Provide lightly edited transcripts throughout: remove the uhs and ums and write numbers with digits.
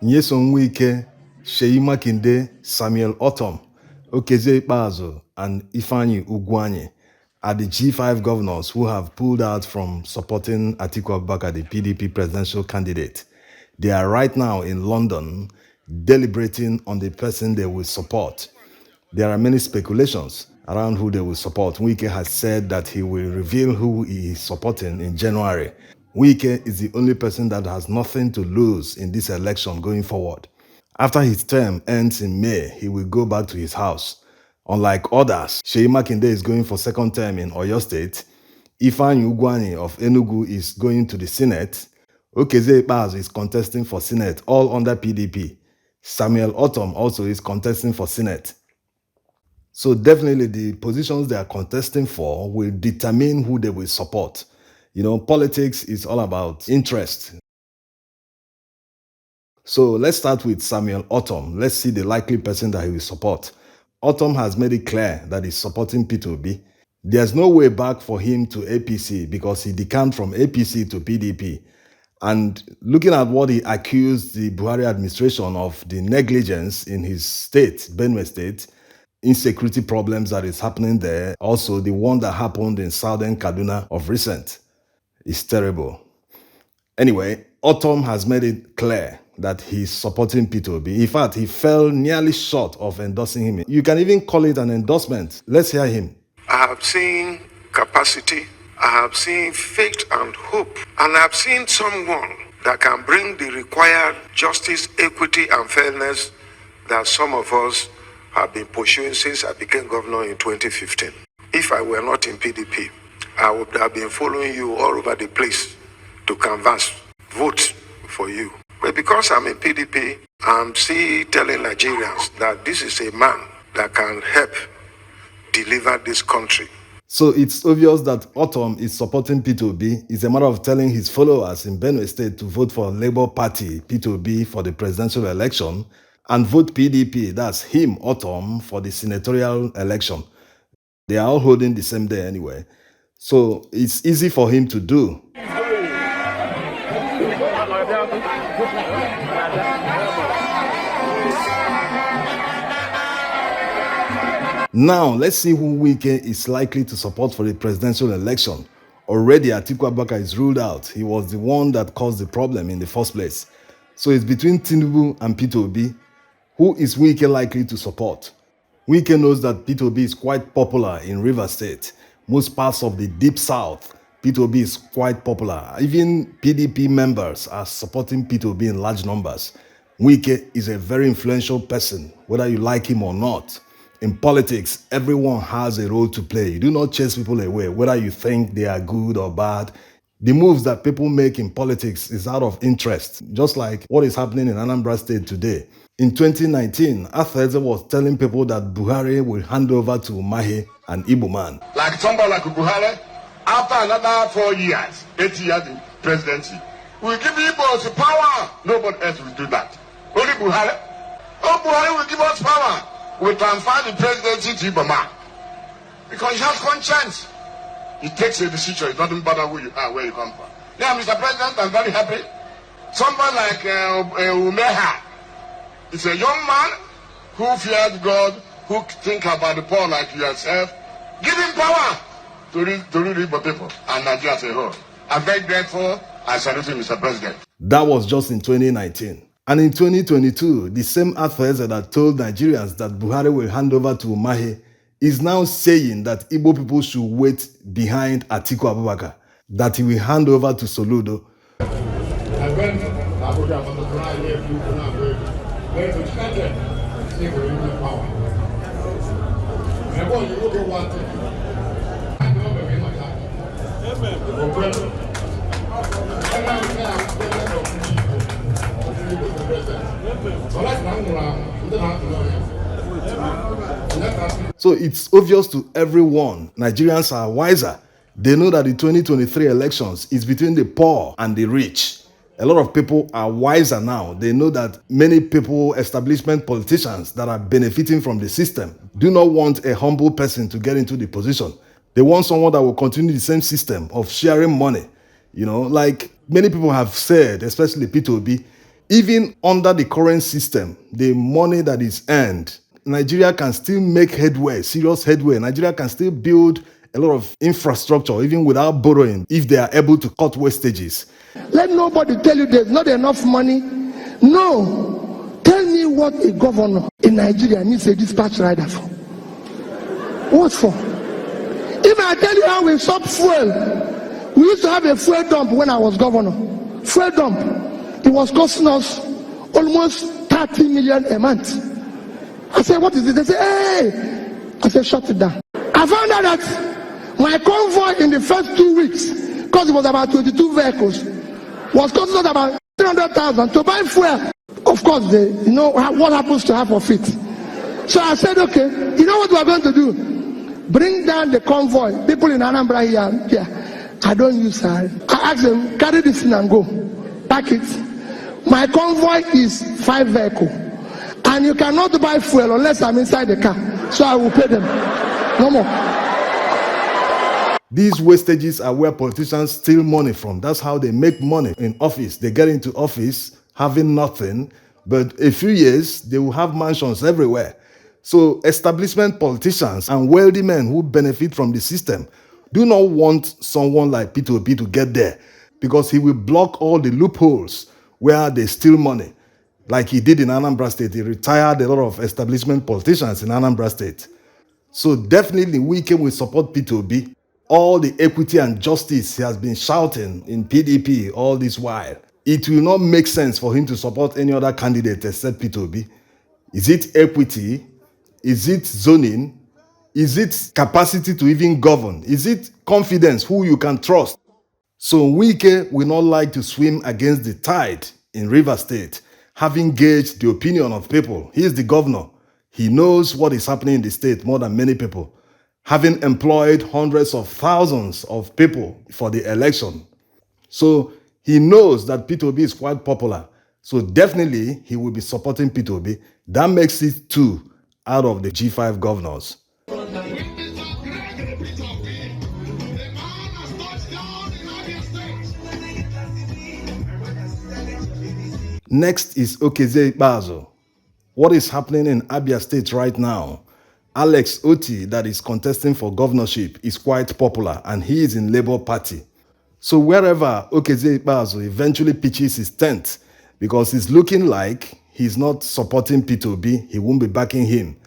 Nyesom Wike, Seyi Makinde, Ortom, Okezie Ikpeazu, and Ifeanyi Ugwuanyi are the G5 governors who have pulled out from supporting Atiku Abubakar, the PDP presidential candidate. They are right now in London deliberating on the person they will support. There are many speculations around who they will support. Wike has said that he will reveal who he is supporting in January. Wike is the only person that has nothing to lose in this election going forward. After his term ends in May, he will go back to his house. Unlike others, Seyi Makinde is going for second term in Oyo State. Ifeanyi Ugwuanyi of Enugu is going to the Senate. Okezie Ikpeazu is contesting for Senate, all under PDP. Ortom also is contesting for Senate. So definitely the positions they are contesting for will determine who they will support. You know, politics is all about interest. So let's start with Ortom. Let's see the likely person that he will support. Ortom has made it clear that he's supporting Peter Obi. There's no way back for him to APC because he decamped from APC to PDP. And looking at what he accused the Buhari administration of, the negligence in his state, Benue State, insecurity problems that is happening there, also the one that happened in southern Kaduna of recent, is terrible. Anyway, Ortom has made it clear that he's supporting Peter Obi. In fact, he fell nearly short of endorsing him. You can even call it an endorsement. Let's hear him. I have seen capacity, I have seen faith and hope, and I have seen someone that can bring the required justice, equity, and fairness that some of us have been pursuing since I became governor in 2015. If I were not in PDP, I would have been following you all over the place to canvass, vote for you. But because I'm in PDP, I'm still telling Nigerians that this is a man that can help deliver this country. So it's obvious that Ortom is supporting Peter Obi. It's a matter of telling his followers in Benue State to vote for Labour Party, Peter Obi, for the presidential election, and vote PDP, that's him, Ortom, for the senatorial election. They are all holding the same day anyway. So it's easy for him to do. Now, let's see who Wike is likely to support for the presidential election. Already, Atiku Abubakar is ruled out. He was the one that caused the problem in the first place. So it's between Tinubu and Peter Obi. Who is Wike likely to support? Wike knows that Peter Obi is quite popular in Rivers State. Most parts of the Deep South, Peter Obi is quite popular. Even PDP members are supporting Peter Obi in large numbers. Wike is a very influential person, whether you like him or not. In politics, everyone has a role to play. You do not chase people away, whether you think they are good or bad. The moves that people make in politics is out of interest, just like what is happening in Anambra State today. In 2019, Atheze was telling people that Buhari will hand over to Umahi, an Igbo man. Like somebody like Buhari, after another 4 years, 8 years in presidency, will give Igbos the power. Nobody else will do that. Only Buhari. Oh, Buhari will give us power. We transfer the presidency to Igbo man. Because he has conscience. He takes a decision. It doesn't matter who you are, where you come from. Now, Mr. President, I'm very happy. Somebody like Umeha is a young man who fears God, who think about the poor like yourself. Give him power to rule Igbo people and Nigeria as a whole. I'm very grateful. I salute you, Mr. President. That was just in 2019. And in 2022, the same Atheze that told Nigerians that Buhari will hand over to Umahi is now saying that Igbo people should wait behind Atiku Abubakar, that he will hand over to Soludo. So it's obvious to everyone, Nigerians are wiser. They know that the 2023 elections is between the poor and the rich. A lot of people are wiser now. They know that many people, establishment politicians that are benefiting from the system, do not want a humble person to get into the position. They want someone that will continue the same system of sharing money. You know, like many people have said, especially Peter Obi, Even under the current system, the money that is earned, Nigeria can still make headway, serious headway. Nigeria can still build a lot of infrastructure even without borrowing if they are able to cut wastages. Let nobody tell you there's not enough money. No. Tell me what a governor in Nigeria needs a dispatch rider for. What for? If I tell you how we stop fuel, we used to have a fuel dump when I was governor. Fuel dump. It was costing us almost 30 million a month. I said, what is it? They said, hey! I said, shut it down. I found out that my convoy in the first 2 weeks, because it was about 22 vehicles, was costing us about 300,000 to buy fuel. Of course, you know what happens to half of it. So I said, okay, you know what we're going to do? Bring down the convoy. People in Anambra here, I don't use her. I asked them, carry this in and go. Pack it. My convoy is 5 vehicles. And you cannot buy fuel unless I'm inside the car. So I will pay them. No more. These wastages are where politicians steal money from. That's how they make money in office. They get into office having nothing, but a few years, they will have mansions everywhere. So establishment politicians and wealthy men who benefit from the system do not want someone like Peter Obi to get there because he will block all the loopholes where they steal money. Like he did in Anambra State. He retired a lot of establishment politicians in Anambra State. So definitely Wike will support Peter Obi. All the equity and justice he has been shouting in PDP all this while. It will not make sense for him to support any other candidate except Peter Obi. Is it equity? Is it zoning? Is it capacity to even govern? Is it confidence, who you can trust? So Wike will not like to swim against the tide in Rivers State, having gauged the opinion of people. He is the governor. He knows what is happening in the state more than many people, having employed hundreds of thousands of people for the election. So he knows that Peter Obi is quite popular. So definitely he will be supporting Peter Obi. That makes it 2 out of the G5 governors. Next is Okezie Ikpeazu. What is happening in Abia State right now? Alex Oti, that is contesting for governorship, is quite popular and he is in Labour Party. So wherever Okezie Ikpeazu eventually pitches his tent, because it's looking like he's not supporting Peter Obi, he won't be backing him.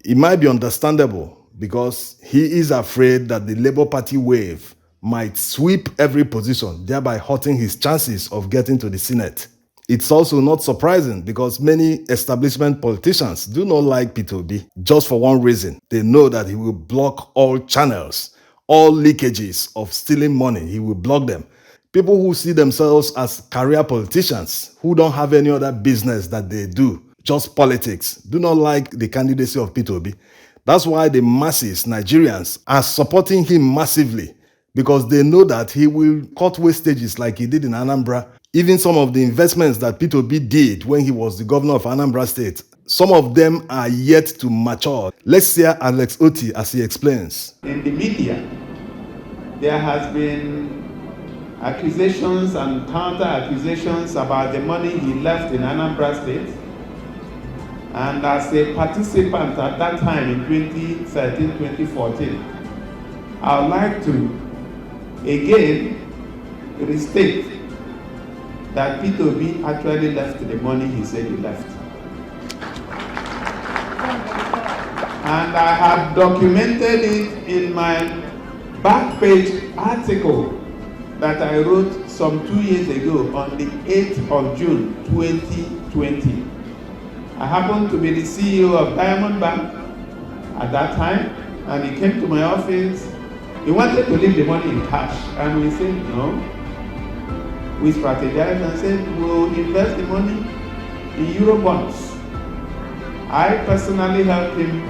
It might be understandable because he is afraid that the Labour Party wave might sweep every position, thereby hurting his chances of getting to the Senate. It's also not surprising because many establishment politicians do not like Peter Obi just for one reason. They know that he will block all channels, all leakages of stealing money. He will block them. People who see themselves as career politicians, who don't have any other business that they do, just politics, do not like the candidacy of Peter Obi. That's why the masses, Nigerians, are supporting him massively because they know that he will cut wastages like he did in Anambra. Even some of the investments that Peter Obi did when he was the governor of Anambra State, some of them are yet to mature. Let's hear Alex Oti as he explains. In the media, there has been accusations and counter-accusations about the money he left in Anambra State. And as a participant at that time in 2013-2014, I would like to again restate that Peter Obi actually left the money he said he left. And I have documented it in my back page article that I wrote some 2 years ago on the 8th of June 2020. I happened to be the CEO of Diamond Bank at that time, and he came to my office. He wanted to leave the money in cash, and we said no. We strategized and said we'll invest the money in Eurobonds. I personally helped him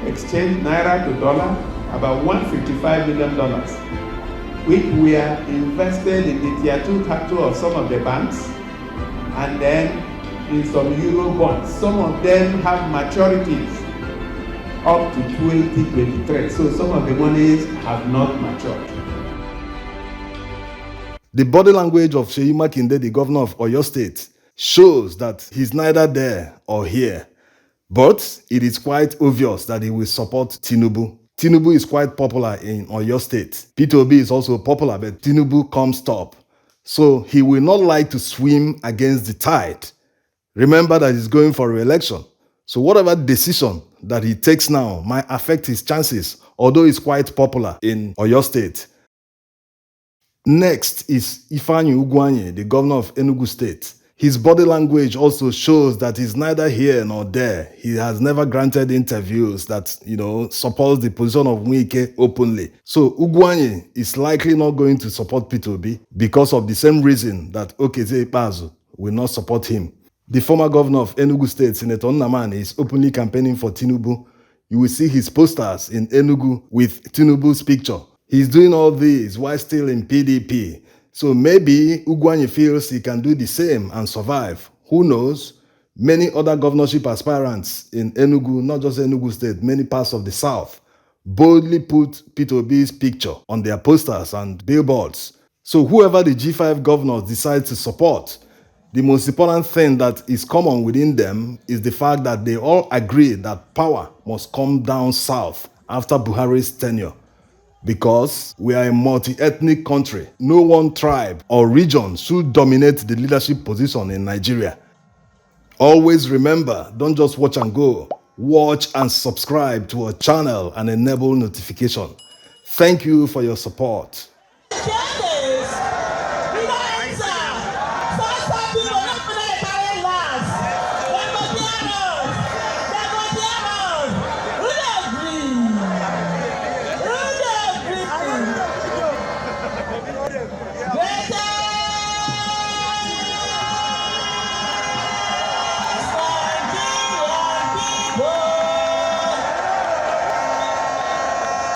exchange Naira to dollar, about $155 million, which were invested in the tier 2 capital of some of the banks, and then in some Eurobonds. Some of them have maturities up to 2023, so some of the monies have not matured. The body language of Seyi Makinde, the governor of Oyo State, shows that he's neither there or here. But it is quite obvious that he will support Tinubu. Tinubu is quite popular in Oyo State. Peter Obi is also popular, but Tinubu comes top. So he will not like to swim against the tide. Remember that he's going for re-election. So whatever decision that he takes now might affect his chances, although he's quite popular in Oyo State. Next is Ifeanyi Ugwuanyi, the governor of Enugu State. His body language also shows that he's neither here nor there. He has never granted interviews that, supports the position of Wike openly. So Ugwuanyi is likely not going to support Peter Obi because of the same reason that Okezie Ikpeazu will not support him. The former governor of Enugu State, Senator Nnamani, is openly campaigning for Tinubu. You will see his posters in Enugu with Tinubu's picture. He's doing all this while still in PDP. So maybe Ugwuanyi feels he can do the same and survive. Who knows? Many other governorship aspirants in Enugu, not just Enugu State, many parts of the South, boldly put Peter Obi's picture on their posters and billboards. So whoever the G5 governors decide to support, the most important thing that is common within them is the fact that they all agree that power must come down south after Buhari's tenure. Because we are a multi-ethnic country, no one tribe or region should dominate the leadership position in Nigeria. Always remember, don't just watch and go. Watch and subscribe to our channel and enable notification. Thank you for your support.